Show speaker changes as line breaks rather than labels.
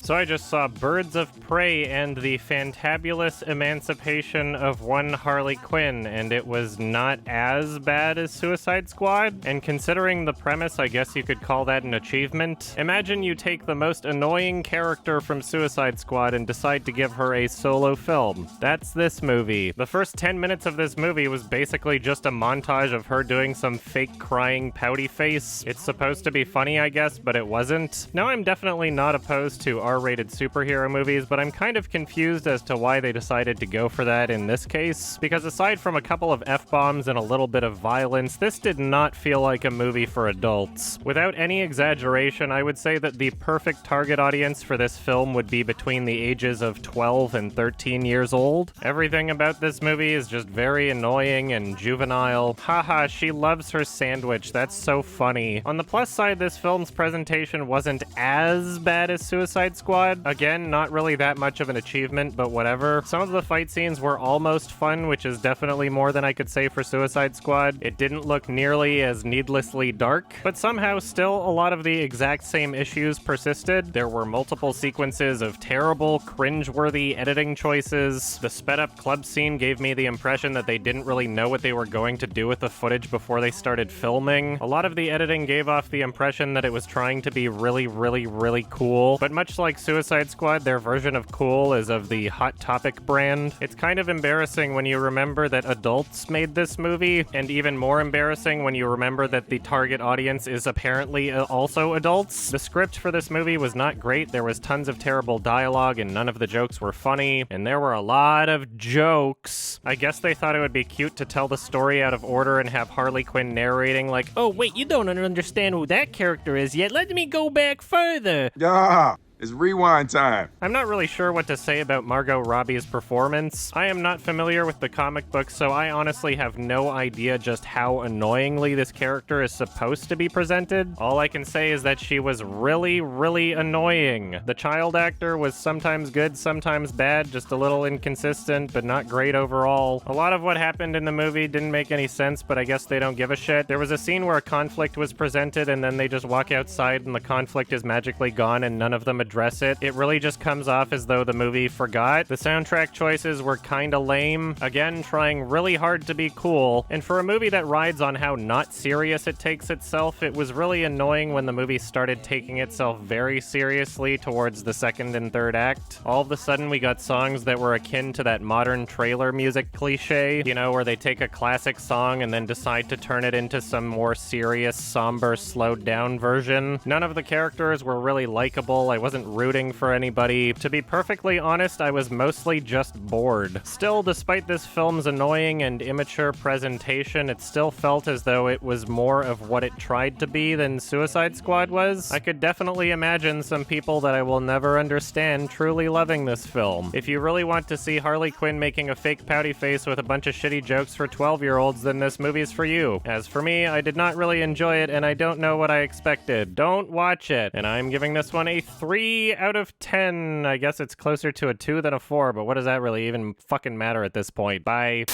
So I just saw Birds of Prey and the fantabulous emancipation of one Harley Quinn, and it was not as bad as Suicide Squad. And considering the premise, I guess you could call that an achievement. Imagine you take the most annoying character from Suicide Squad and decide to give her a solo film. That's this movie. The first 10 minutes of this movie was basically just a montage of her doing some fake crying pouty face. It's supposed to be funny, I guess, but it wasn't. Now, I'm definitely not opposed to R-rated superhero movies, but I'm kind of confused as to why they decided to go for that in this case, because aside from a couple of F-bombs and a little bit of violence, this did not feel like a movie for adults. Without any exaggeration, I would say that the perfect target audience for this film would be between the ages of 12 and 13 years old. Everything about this movie is just very annoying and juvenile. Haha, she loves her sandwich. That's so funny. On the plus side, this film's presentation wasn't as bad as Suicide Squad. Again, not really that much of an achievement, but whatever. Some of the fight scenes were almost fun, which is definitely more than I could say for Suicide Squad. It didn't look nearly as needlessly dark, but somehow still a lot of the exact same issues persisted. There were multiple sequences of terrible, cringe-worthy editing choices. The sped-up club scene gave me the impression that they didn't really know what they were going to do with the footage before they started filming. A lot of the editing gave off the impression that it was trying to be really cool, but much like Suicide Squad, their version of cool is of the Hot Topic brand. It's kind of embarrassing when you remember that adults made this movie, and even more embarrassing when you remember that the target audience is apparently also adults. The script for this movie was not great. There was tons of terrible dialogue and none of the jokes were funny, and there were a lot of jokes. I guess they thought it would be cute to tell the story out of order and have Harley Quinn narrating like, "Oh wait, you don't understand who that character is yet. Let me go back further."
Yeah. It's rewind time.
I'm not really sure what to say about Margot Robbie's performance. I am not familiar with the comic books, so I honestly have no idea just how annoyingly this character is supposed to be presented. All I can say is that she was really annoying. The child actor was sometimes good, sometimes bad, just a little inconsistent, but not great overall. A lot of what happened in the movie didn't make any sense, but I guess they don't give a shit. There was a scene where a conflict was presented, and then they just walk outside and the conflict is magically gone, and none of them address it. It really just comes off as though the movie forgot. The soundtrack choices were kinda lame. Again, trying really hard to be cool. And for a movie that rides on how not serious it takes itself, it was really annoying when the movie started taking itself very seriously towards the second and third act. All of a sudden, we got songs that were akin to that modern trailer music cliche, you know, where they take a classic song and then decide to turn it into some more serious, somber, slowed down version. None of the characters were really likable. I wasn't rooting for anybody. To be perfectly honest, I was mostly just bored. Still, despite this film's annoying and immature presentation, it still felt as though it was more of what it tried to be than Suicide Squad was. I could definitely imagine some people that I will never understand truly loving this film. If you really want to see Harley Quinn making a fake pouty face with a bunch of shitty jokes for 12-year-olds, then this movie's for you. As for me, I did not really enjoy it, and I don't know what I expected. Don't watch it. And I'm giving this one a 3 out of 10. I guess it's closer to a 2 than a 4, but what does that really even fucking matter at this point? Bye.